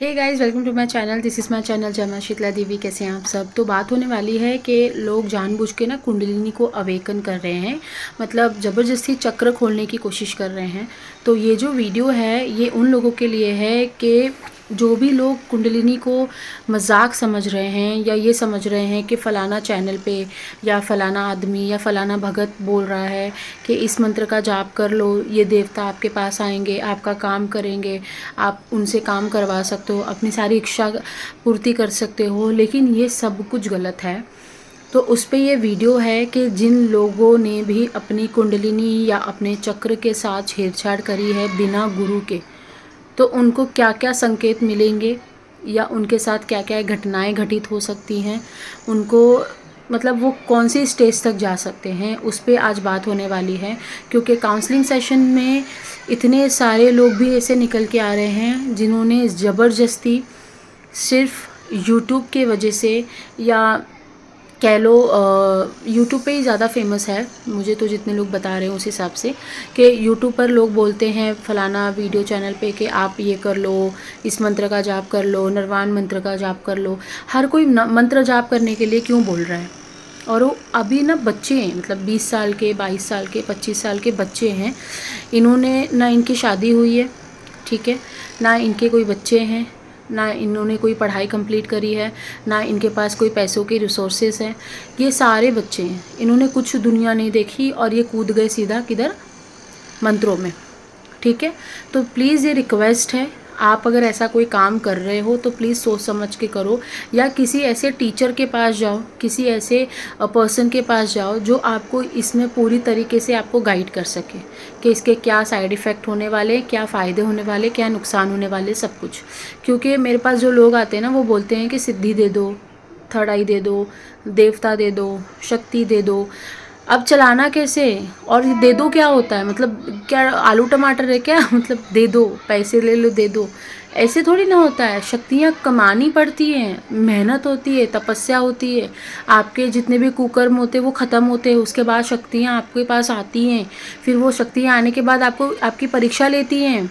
Hey guys, welcome to my channel. This is my channel Jai Maa Sheetla देवी। कैसे हैं आप सब। तो बात होने वाली है कि लोग जानबूझ के ना कुंडलिनी को अवेकन कर रहे हैं, मतलब ज़बरदस्ती चक्र खोलने की कोशिश कर रहे हैं। तो ये जो वीडियो है ये उन लोगों के लिए है कि जो भी लोग कुंडलिनी को मजाक समझ रहे हैं या ये समझ रहे हैं कि फ़लाना चैनल पे या फ़लाना आदमी या फ़लाना भगत बोल रहा है कि इस मंत्र का जाप कर लो, ये देवता आपके पास आएंगे, आपका काम करेंगे, आप उनसे काम करवा सकते हो, अपनी सारी इच्छा पूर्ति कर सकते हो, लेकिन ये सब कुछ गलत है। तो उस पे ये वीडियो है कि जिन लोगों ने भी अपनी कुंडलिनी या अपने चक्र के साथ छेड़छाड़ करी है बिना गुरु के, तो उनको क्या क्या संकेत मिलेंगे या उनके साथ क्या क्या घटनाएं घटित हो सकती हैं, उनको मतलब वो कौन सी स्टेज तक जा सकते हैं, उस पर आज बात होने वाली है। क्योंकि काउंसलिंग सेशन में इतने सारे लोग भी ऐसे निकल के आ रहे हैं जिन्होंने ज़बरदस्ती सिर्फ यूट्यूब के वजह से, या कह लो यूट्यूब पे ही ज़्यादा फेमस है, मुझे तो जितने लोग बता रहे हैं उस हिसाब से, कि यूट्यूब पर लोग बोलते हैं फलाना वीडियो चैनल पे कि आप ये कर लो, इस मंत्र का जाप कर लो, निर्वाण मंत्र का जाप कर लो। हर कोई मंत्र जाप करने के लिए क्यों बोल रहा है। और वो अभी ना बच्चे हैं, मतलब 20 साल के, 22 साल के, 25 साल के बच्चे हैं। इन्होंने ना इनकी शादी हुई है, ठीक है, ना इनके कोई बच्चे हैं, ना इन्होंने कोई पढ़ाई कंप्लीट करी है, ना इनके पास कोई पैसों के रिसोर्सेज हैं। ये सारे बच्चे हैं, इन्होंने कुछ दुनिया नहीं देखी और ये कूद गए सीधा किधर, मंत्रों में। ठीक है, तो प्लीज़ ये रिक्वेस्ट है, आप अगर ऐसा कोई काम कर रहे हो तो प्लीज़ सोच समझ के करो, या किसी ऐसे टीचर के पास जाओ, किसी ऐसे पर्सन के पास जाओ जो आपको इसमें पूरी तरीके से आपको गाइड कर सके कि इसके क्या साइड इफ़ेक्ट होने वाले, क्या फ़ायदे होने वाले, क्या नुकसान होने वाले, सब कुछ। क्योंकि मेरे पास जो लोग आते हैं ना, वो बोलते हैं कि सिद्धि दे दो, थर्ड आई दे दो, देवता दे दो, शक्ति दे दो। अब चलाना कैसे, और दे दो क्या होता है, मतलब क्या आलू टमाटर है क्या मतलब दे दो, पैसे ले लो, दे दो, ऐसे थोड़ी ना होता है। शक्तियाँ कमानी पड़ती हैं, मेहनत होती है, तपस्या होती है, आपके जितने भी कुकर्म होते हैं वो ख़त्म होते हैं, उसके बाद शक्तियाँ आपके पास आती हैं। फिर वो शक्तियाँ आने के बाद आपको आपकी परीक्षा लेती हैं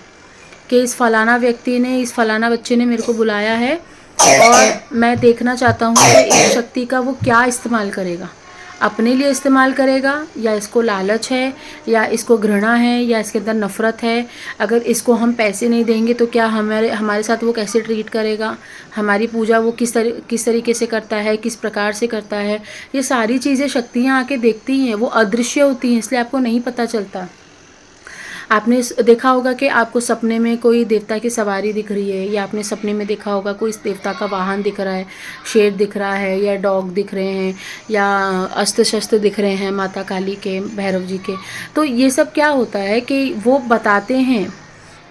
कि इस फलाना व्यक्ति ने, इस फलाना बच्चे ने मेरे को बुलाया है और मैं देखना चाहता हूँ कि इस शक्ति का वो क्या इस्तेमाल करेगा, अपने लिए इस्तेमाल करेगा, या इसको लालच है, या इसको घृणा है, या इसके अंदर नफ़रत है। अगर इसको हम पैसे नहीं देंगे तो क्या हमारे साथ वो कैसे ट्रीट करेगा, हमारी पूजा वो किस तरीके से करता है, किस प्रकार से करता है। ये सारी चीज़ें शक्तियाँ आके देखती हैं, वो अदृश्य होती हैं, इसलिए आपको नहीं पता चलता। आपने देखा होगा कि आपको सपने में कोई देवता की सवारी दिख रही है, या आपने सपने में देखा होगा कोई देवता का वाहन दिख रहा है, शेर दिख रहा है, या डॉग दिख रहे हैं, या अस्त्र शस्त्र दिख रहे हैं माता काली के, भैरव जी के। तो ये सब क्या होता है कि वो बताते हैं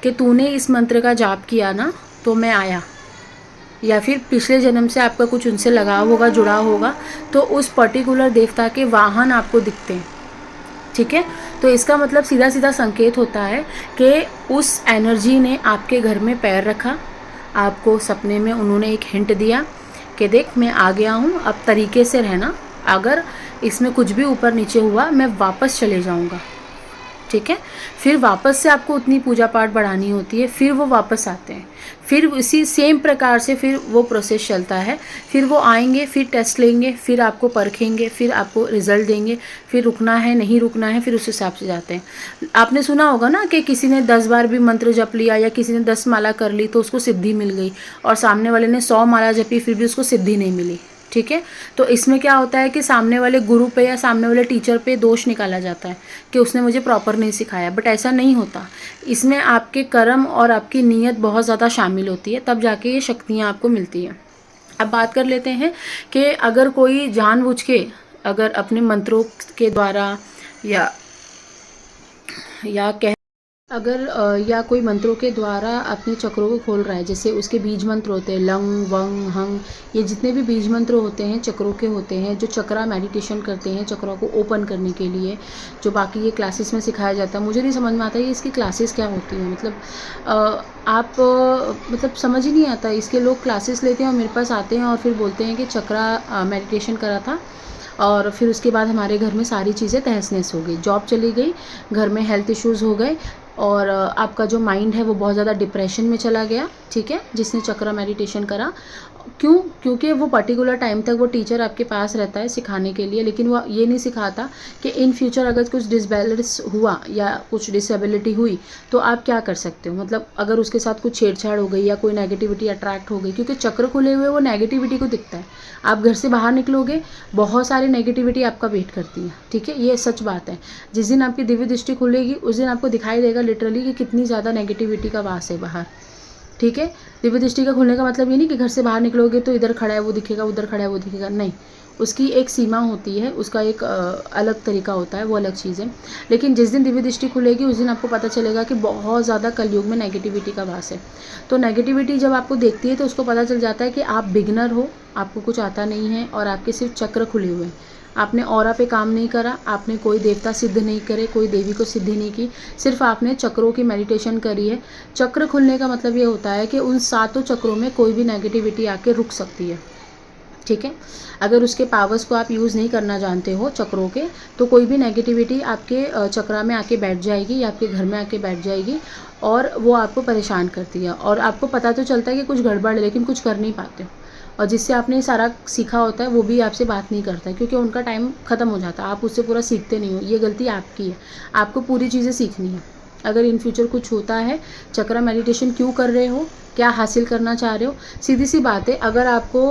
कि तूने इस मंत्र का जाप किया ना तो मैं आया, या फिर पिछले जन्म से आपका कुछ उनसे लगाव होगा, जुड़ा होगा, तो उस पर्टिकुलर देवता के वाहन आपको दिखते हैं। ठीक है, तो इसका मतलब सीधा सीधा संकेत होता है कि उस एनर्जी ने आपके घर में पैर रखा, आपको सपने में उन्होंने एक हिंट दिया कि देख मैं आ गया हूँ, अब तरीके से रहना, अगर इसमें कुछ भी ऊपर नीचे हुआ मैं वापस चले जाऊँगा। ठीक है, फिर वापस से आपको उतनी पूजा पाठ बढ़ानी होती है, फिर वो वापस आते हैं, फिर इसी सेम प्रकार से फिर वो प्रोसेस चलता है। फिर वो आएंगे, फिर टेस्ट लेंगे, फिर आपको परखेंगे, फिर आपको रिजल्ट देंगे, फिर रुकना है नहीं रुकना है, फिर उस हिसाब से जाते हैं। आपने सुना होगा ना कि किसी ने 10 बार भी मंत्र जप लिया, या किसी ने 10 माला कर ली तो उसको सिद्धि मिल गई, और सामने वाले ने 100 माला जपी फिर भी उसको सिद्धि नहीं मिली। ठीक है, तो इसमें क्या होता है कि सामने वाले गुरु पे या सामने वाले टीचर पे दोष निकाला जाता है कि उसने मुझे प्रॉपर नहीं सिखाया, बट ऐसा नहीं होता। इसमें आपके कर्म और आपकी नीयत बहुत ज़्यादा शामिल होती है, तब जाके ये शक्तियाँ आपको मिलती हैं। अब बात कर लेते हैं कि अगर कोई जानबूझ के अगर अपने मंत्रों के द्वारा या कह अगर या कोई मंत्रों के द्वारा अपने चक्रों को खोल रहा है, जैसे उसके बीज मंत्र होते हैं लंग वंग हंग, ये जितने भी बीज मंत्र होते हैं चक्रों के होते हैं, जो चक्रा मेडिटेशन करते हैं चक्रों को ओपन करने के लिए, जो बाकी ये क्लासेस में सिखाया जाता है। मुझे नहीं समझ में आता ये इसकी क्लासेस क्या होती हैं, मतलब आप मतलब समझ ही नहीं आता। इसके लोग क्लासेस लेते हैं और मेरे पास आते हैं और फिर बोलते हैं कि चक्रा मेडिटेशन करा था और फिर उसके बाद हमारे घर में सारी चीज़ें तहस नहस हो गई, जॉब चली गई, घर में हेल्थ इश्यूज़ हो गए, और आपका जो माइंड है वो बहुत ज़्यादा डिप्रेशन में चला गया, ठीक है, जिसने चक्र मेडिटेशन करा। क्यों? क्योंकि वो पर्टिकुलर टाइम तक वो टीचर आपके पास रहता है सिखाने के लिए, लेकिन वो ये नहीं सिखाता कि इन फ्यूचर अगर कुछ डिसबैलेंस हुआ या कुछ डिसेबिलिटी हुई तो आप क्या कर सकते हो। मतलब अगर उसके साथ कुछ छेड़छाड़ हो गई या कोई नेगेटिविटी अट्रैक्ट हो गई, क्योंकि चक्र खुले हुए वो नेगेटिविटी को दिखता है। आप घर से बाहर निकलोगे, बहुत सारी नेगेटिविटी आपका वेट करती है, ठीक है, ये सच बात है। जिस दिन आपकी दिव्य दृष्टि खुलेगी उस दिन आपको दिखाई देगा लिटरली कि कितनी ज़्यादा नेगेटिविटी का वास है बाहर, ठीक है। दिव्य दृष्टि का खुलने का मतलब ये नहीं कि घर से बाहर निकलोगे तो इधर खड़ा है वो दिखेगा, उधर खड़ा है वो दिखेगा, नहीं। उसकी एक सीमा होती है, उसका एक अलग तरीका होता है, वो अलग चीज़ है। लेकिन जिस दिन दिव्य दृष्टि खुलेगी उस दिन आपको पता चलेगा कि बहुत ज़्यादा कलयुग में नेगेटिविटी का वास है। तो नेगेटिविटी जब आपको देखती है तो उसको पता चल जाता है कि आप बिगनर हो, आपको कुछ आता नहीं है और आपके सिर्फ चक्र खुले हुए हैं। आपने ऑरा पे काम नहीं करा, आपने कोई देवता सिद्ध नहीं करे, कोई देवी को सिद्धि नहीं की, सिर्फ आपने चक्रों की मेडिटेशन करी है। चक्र खुलने का मतलब ये होता है कि उन 7 चक्रों में कोई भी नेगेटिविटी आके रुक सकती है, ठीक है। अगर उसके पावर्स को आप यूज़ नहीं करना जानते हो चक्रों के, तो कोई भी नेगेटिविटी आपके चक्रा में आके बैठ जाएगी या आपके घर में आके बैठ जाएगी और वो आपको परेशान करती है। और आपको पता तो चलता है कि कुछ गड़बड़ है, लेकिन कुछ कर नहीं पाते हो। और जिससे आपने सारा सीखा होता है वो भी आपसे बात नहीं करता है, क्योंकि उनका टाइम ख़त्म हो जाता है, आप उससे पूरा सीखते नहीं हो। ये गलती आपकी है, आपको पूरी चीज़ें सीखनी है। अगर इन फ्यूचर कुछ होता है, चक्रा मेडिटेशन क्यों कर रहे हो, क्या हासिल करना चाह रहे हो, सीधी सी बात है। अगर आपको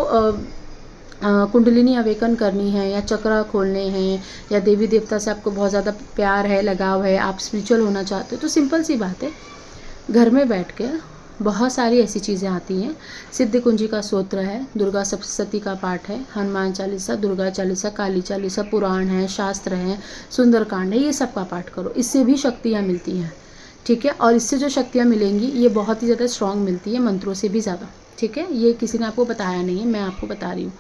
कुंडलिनी अवेकन करनी है या चक्रा खोलने हैं या देवी देवता से आपको बहुत ज़्यादा प्यार है, लगाव है, आप स्पिरिचुअल होना चाहते हो, तो सिंपल सी बात है, घर में बैठ के बहुत सारी ऐसी चीज़ें आती हैं। सिद्ध कुंजी का स्तोत्र है, दुर्गा सप्तशती का पाठ है, हनुमान चालीसा, दुर्गा चालीसा, काली चालीसा, पुराण है, शास्त्र हैं, सुंदरकांड है, ये सब का पाठ करो। इससे भी शक्तियाँ मिलती हैं, ठीक है। और इससे जो शक्तियाँ मिलेंगी ये बहुत ही ज़्यादा स्ट्रांग मिलती है, मंत्रों से भी ज़्यादा, ठीक है। ये किसी ने आपको बताया नहीं है, मैं आपको बता रही हूँ।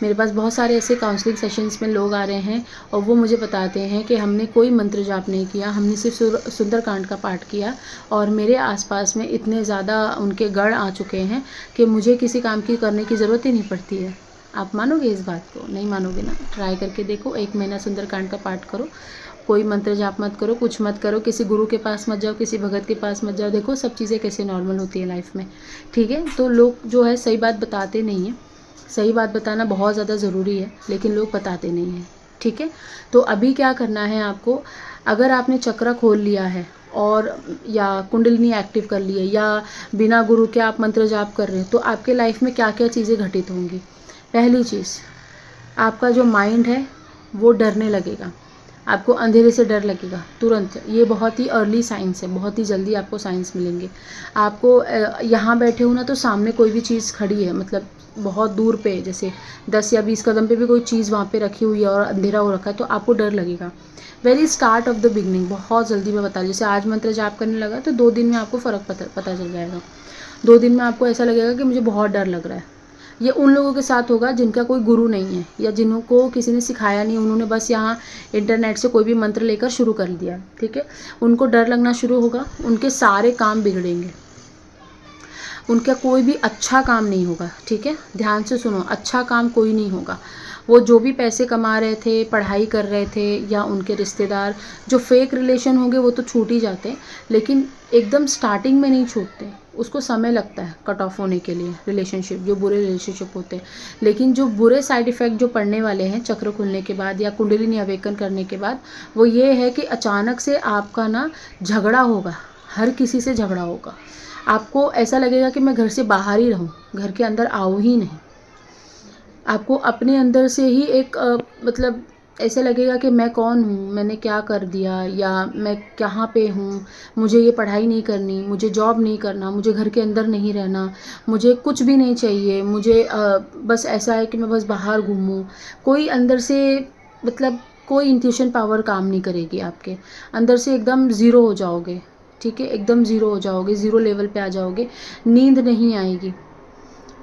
मेरे पास बहुत सारे ऐसे काउंसलिंग सेशंस में लोग आ रहे हैं और वो मुझे बताते हैं कि हमने कोई मंत्र जाप नहीं किया, हमने सिर्फ सुंदरकांड का पाठ किया और मेरे आसपास में इतने ज़्यादा उनके गढ़ आ चुके हैं कि मुझे किसी काम की करने की ज़रूरत ही नहीं पड़ती है। आप मानोगे इस बात को? नहीं मानोगे ना? ट्राई करके देखो, 1 महीना सुंदरकांड का पाठ करो, कोई मंत्र जाप मत करो, कुछ मत करो, किसी गुरु के पास मत जाओ, किसी भगत के पास मत जाओ, देखो सब चीज़ें कैसे नॉर्मल होती है लाइफ में, ठीक है। तो लोग जो है सही बात बताते नहीं हैं, सही बात बताना बहुत ज़्यादा ज़रूरी है, लेकिन लोग बताते नहीं हैं, ठीक है। तो अभी क्या करना है आपको, अगर आपने चक्र खोल लिया है और या कुंडलिनी एक्टिव कर ली है या बिना गुरु के आप मंत्र जाप कर रहे हैं, तो आपके लाइफ में क्या क्या चीज़ें घटित होंगी। पहली चीज़, आपका जो माइंड है वो डरने लगेगा, आपको अंधेरे से डर लगेगा तुरंत। ये बहुत ही अर्ली साइंस है, बहुत ही जल्दी आपको साइंस मिलेंगे। आपको यहाँ बैठे हो ना तो सामने कोई भी चीज़ खड़ी है, मतलब बहुत दूर पे, जैसे 10 या 20 कदम पे भी कोई चीज़ वहाँ पे रखी हुई है और अंधेरा हो रखा है, तो आपको डर लगेगा। Very start of the beginning, बहुत जल्दी मैं बता रही हूँ। जैसे आज मंत्र जाप करने लगा तो 2 दिन में आपको फ़र्क पता चल जाएगा। 2 दिन में आपको ऐसा लगेगा कि मुझे बहुत डर लग रहा है। ये उन लोगों के साथ होगा जिनका कोई गुरु नहीं है या जिनको किसी ने सिखाया नहीं, उन्होंने बस यहाँ इंटरनेट से कोई भी मंत्र लेकर शुरू कर दिया, ठीक है। उनको डर लगना शुरू होगा, उनके सारे काम बिगड़ेंगे, उनका कोई भी अच्छा काम नहीं होगा, ठीक है। ध्यान से सुनो, अच्छा काम कोई नहीं होगा। वो जो भी पैसे कमा रहे थे, पढ़ाई कर रहे थे, या उनके रिश्तेदार जो फेक रिलेशन होंगे वो तो छूट ही जाते हैं, लेकिन एकदम स्टार्टिंग में नहीं छूटते, उसको समय लगता है कट ऑफ होने के लिए रिलेशनशिप, जो बुरे रिलेशनशिप होते हैं। लेकिन जो बुरे साइड इफ़ेक्ट जो पड़ने वाले हैं चक्र खुलने के बाद या कुंडलिनी अवेकन करने के बाद, वो ये है कि अचानक से आपका ना झगड़ा होगा, हर किसी से झगड़ा होगा। आपको ऐसा लगेगा कि मैं घर से बाहर ही रहूं, घर के अंदर आऊँ ही नहीं। आपको अपने अंदर से ही एक मतलब ऐसा लगेगा कि मैं कौन हूँ, मैंने क्या कर दिया, या मैं कहाँ पे हूँ, मुझे ये पढ़ाई नहीं करनी, मुझे जॉब नहीं करना, मुझे घर के अंदर नहीं रहना, मुझे कुछ भी नहीं चाहिए, मुझे बस ऐसा है कि मैं बस बाहर घूमूँ। कोई अंदर से मतलब कोई इंट्यूशन पावर काम नहीं करेगी आपके अंदर से, एकदम ज़ीरो हो जाओगे, ठीक है। एकदम ज़ीरो हो जाओगे, ज़ीरो लेवल पे आ जाओगे, नींद नहीं आएगी,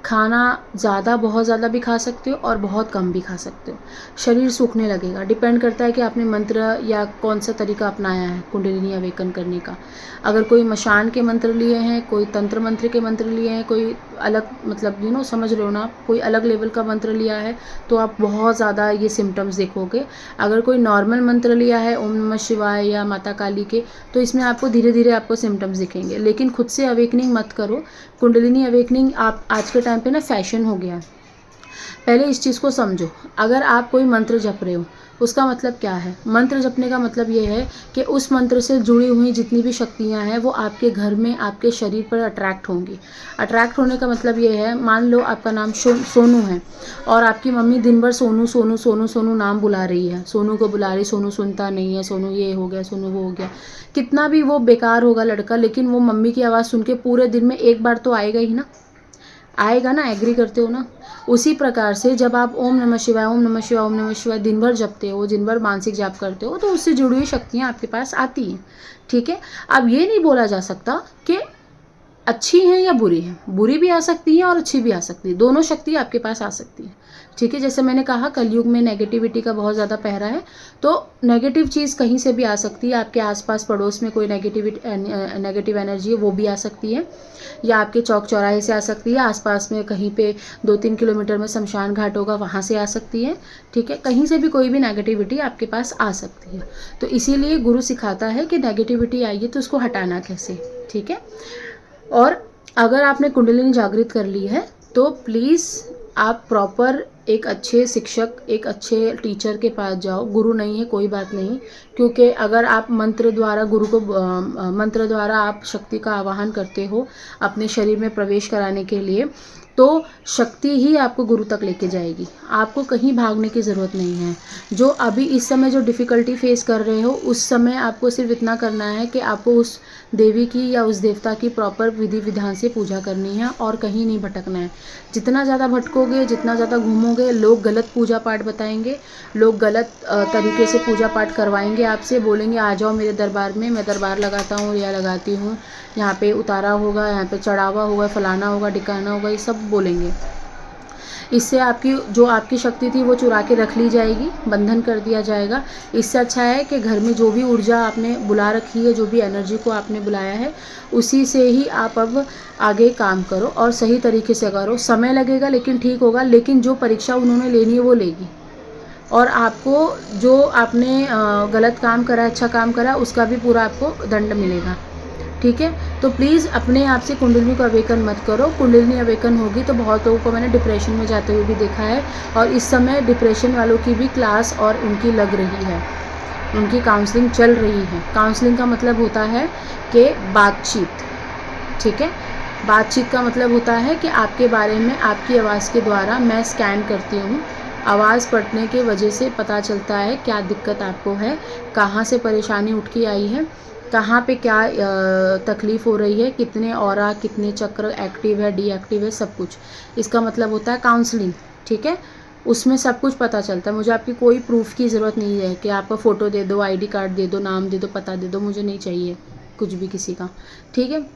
खाना ज़्यादा बहुत ज़्यादा भी खा सकते हो और बहुत कम भी खा सकते हो। शरीर सूखने लगेगा, डिपेंड करता है कि आपने मंत्र या कौन सा तरीका अपनाया है कुंडलिनी अवेकन करने का। अगर कोई मशान के मंत्र लिए हैं, कोई तंत्र मंत्र के मंत्र लिए हैं, कोई अलग मतलब समझ रहे हो ना आप, कोई अलग लेवल का मंत्र लिया है तो आप बहुत ज़्यादा ये सिम्टम्स देखोगे। अगर कोई नॉर्मल मंत्र लिया है ओम नमः शिवाय या माता काली के, तो इसमें आपको धीरे धीरे आपको सिम्टम्स दिखेंगे। लेकिन खुद से अवेकनिंग मत करो। कुंडलिनी अवेकनिंग आप आज के टाइम पे ना फैशन हो गया है। पहले इस चीज़ को समझो। अगर आप कोई मंत्र जप रहे हो, उसका मतलब क्या है? मंत्र जपने का मतलब ये है कि उस मंत्र से जुड़ी हुई जितनी भी शक्तियाँ हैं वो आपके घर में, आपके शरीर पर अट्रैक्ट होंगी। अट्रैक्ट होने का मतलब ये है, मान लो आपका नाम सोनू है और आपकी मम्मी दिन भर सोनू सोनू सोनू सोनू नाम बुला रही है, सोनू को बुला रही, सोनू सुनता नहीं है, सोनू ये हो गया, सोनू वो हो गया। कितना भी वो बेकार होगा लड़का, लेकिन वो मम्मी की आवाज़ सुन के पूरे दिन में एक बार तो आएगा ही ना, आएगा ना। एग्री करते हो ना? उसी प्रकार से जब आप ओम नमः शिवाय ओम नमः शिवाय ओम नमः शिवाय दिन भर जपते हो, दिन भर मानसिक जाप करते हो, तो उससे जुड़ी हुई शक्तियाँ आपके पास आती हैं। ठीक है। अब ये नहीं बोला जा सकता कि अच्छी हैं या बुरी हैं। बुरी भी आ सकती हैं और अच्छी भी आ सकती है, दोनों शक्ति आपके पास आ सकती है। ठीक है। जैसे मैंने कहा कलयुग में नेगेटिविटी का बहुत ज़्यादा पहरा है, तो नेगेटिव चीज़ कहीं से भी आ सकती है। आपके आसपास पड़ोस में कोई नेगेटिव एनर्जी है वो भी आ सकती है, या आपके चौक चौराहे से आ सकती है, आसपास में कहीं पे 2-3 किलोमीटर में शमशान घाट होगा वहाँ से आ सकती है। ठीक है। कहीं से भी कोई भी नेगेटिविटी आपके पास आ सकती है। तो इसीलिए गुरु सिखाता है कि नेगेटिविटी आई है तो उसको हटाना कैसे। ठीक है। और अगर आपने कुंडलिनी जागृत कर ली है तो प्लीज़ आप प्रॉपर एक अच्छे शिक्षक, एक अच्छे टीचर के पास जाओ। गुरु नहीं है कोई बात नहीं, क्योंकि अगर आप मंत्र द्वारा मंत्र द्वारा आप शक्ति का आवाहन करते हो अपने शरीर में प्रवेश कराने के लिए, तो शक्ति ही आपको गुरु तक लेके जाएगी। आपको कहीं भागने की ज़रूरत नहीं है। जो अभी इस समय जो डिफ़िकल्टी फेस कर रहे हो, उस समय आपको सिर्फ इतना करना है कि आपको उस देवी की या उस देवता की प्रॉपर विधि विधान से पूजा करनी है और कहीं नहीं भटकना है। जितना ज़्यादा भटकोगे, जितना ज़्यादा घूमोगे, लोग गलत पूजा पाठ बताएंगे, लोग गलत तरीके से पूजा पाठ करवाएंगे आपसे, बोलेंगे आ जाओ मेरे दरबार में, मैं दरबार लगाता हूँ या लगाती हूँ, यहाँ पे उतारा होगा, यहाँ पे चढ़ावा होगा, फलाना होगा, ढिकाना होगा, ये सब बोलेंगे। इससे आपकी शक्ति थी वो चुरा के रख ली जाएगी, बंधन कर दिया जाएगा। इससे अच्छा है कि घर में जो भी ऊर्जा आपने बुला रखी है, जो भी एनर्जी को आपने बुलाया है, उसी से ही आप अब आगे काम करो और सही तरीके से करो। समय लगेगा लेकिन ठीक होगा, लेकिन जो परीक्षा उन्होंने लेनी है वो लेगी। और आपको जो आपने गलत काम करा, अच्छा काम करा, उसका भी पूरा आपको दंड मिलेगा। ठीक है। तो प्लीज़ अपने आप से कुंडलिनी को अवेकन मत करो। कुंडलिनी अवेकन होगी तो बहुत लोगों को मैंने डिप्रेशन में जाते हुए भी देखा है, और इस समय डिप्रेशन वालों की भी क्लास और उनकी लग रही है, उनकी काउंसलिंग चल रही है। काउंसलिंग का मतलब होता है कि बातचीत। ठीक है। बातचीत का मतलब होता है कि आपके बारे में आपकी आवाज़ के द्वारा मैं स्कैन करती हूँ। आवाज़ पढ़ने के वजह से पता चलता है क्या दिक्कत आपको है, कहाँ से परेशानी उठ के आई है, कहाँ पे क्या तकलीफ़ हो रही है, कितने ऑरा, कितने चक्र एक्टिव है, डीएक्टिव है, सब कुछ। इसका मतलब होता है काउंसलिंग। ठीक है। उसमें सब कुछ पता चलता है। मुझे आपकी कोई प्रूफ की ज़रूरत नहीं है कि आपका फ़ोटो दे दो, आईडी कार्ड दे दो, नाम दे दो, पता दे दो, मुझे नहीं चाहिए कुछ भी किसी का। ठीक है।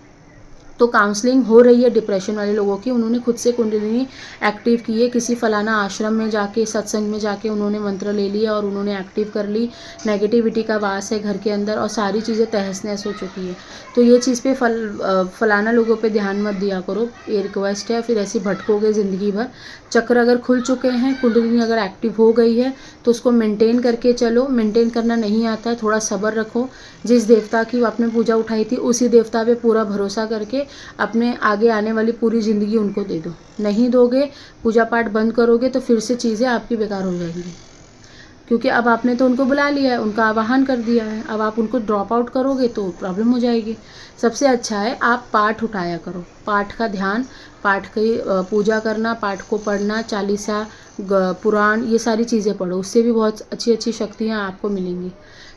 तो काउंसलिंग हो रही है डिप्रेशन वाले लोगों की। उन्होंने खुद से कुंडलिनी एक्टिव की है, किसी फलाना आश्रम में जाके, सत्संग में जाके उन्होंने मंत्र ले लिया और उन्होंने एक्टिव कर ली। नेगेटिविटी का वास है घर के अंदर और सारी चीज़ें तहस नहस हो चुकी है। तो ये चीज़ पे फलाना लोगों पे ध्यान मत दिया करो, ये रिक्वेस्ट है। फिर ऐसे भटकोगे ज़िंदगी भर। चक्र अगर खुल चुके हैं, कुंडलिनी अगर एक्टिव हो गई है तो उसको मेंटेन करके चलो। मेंटेन करना नहीं आता है, थोड़ा सब्र रखो। जिस देवता की आपने पूजा उठाई थी उसी देवता पे पूरा भरोसा करके अपने आगे आने वाली पूरी ज़िंदगी उनको दे दो। नहीं दोगे, पूजा पाठ बंद करोगे, तो फिर से चीज़ें आपकी बेकार हो जाएंगी, क्योंकि अब आपने तो उनको बुला लिया है, उनका आवाहन कर दिया है। अब आप उनको ड्रॉप आउट करोगे तो प्रॉब्लम हो जाएगी। सबसे अच्छा है आप पाठ उठाया करो, पाठ का ध्यान, पाठ की पूजा करना, पाठ को पढ़ना, चालीसा, पुराण, ये सारी चीज़ें पढ़ो। उससे भी बहुत अच्छी अच्छी शक्तियाँ आपको मिलेंगी।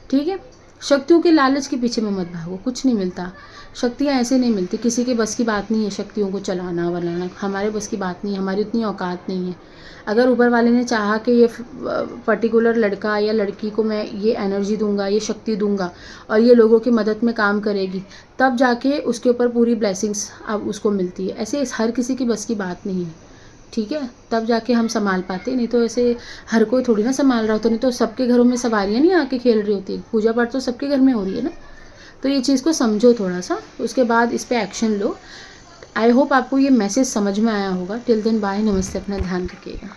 ठीक है। शक्तियों के लालच के पीछे में मत भागो, कुछ नहीं मिलता। शक्तियाँ ऐसे नहीं मिलती, किसी के बस की बात नहीं है शक्तियों को चलाना वलाना, हमारे बस की बात नहीं है, हमारी उतनी औकात नहीं है। अगर ऊपर वाले ने चाहा कि ये पर्टिकुलर लड़का या लड़की को मैं ये एनर्जी दूंगा, ये शक्ति दूंगा और ये लोगों की मदद में काम करेगी, तब जाके उसके ऊपर पूरी ब्लेसिंग्स अब उसको मिलती है। ऐसे हर किसी की बस की बात नहीं है। ठीक है, तब जाके हम संभाल पाते, नहीं तो ऐसे हर कोई थोड़ी ना संभाल रहा होता, नहीं तो सबके घरों में सवारियाँ नहीं आके खेल रही होती, पूजा पाठ तो सबके घर में हो रही है ना। तो ये चीज़ को समझो थोड़ा सा, उसके बाद इस पर एक्शन लो। आई होप आपको ये मैसेज समझ में आया होगा। टिल देन बाय, नमस्ते, अपना ध्यान रखिएगा।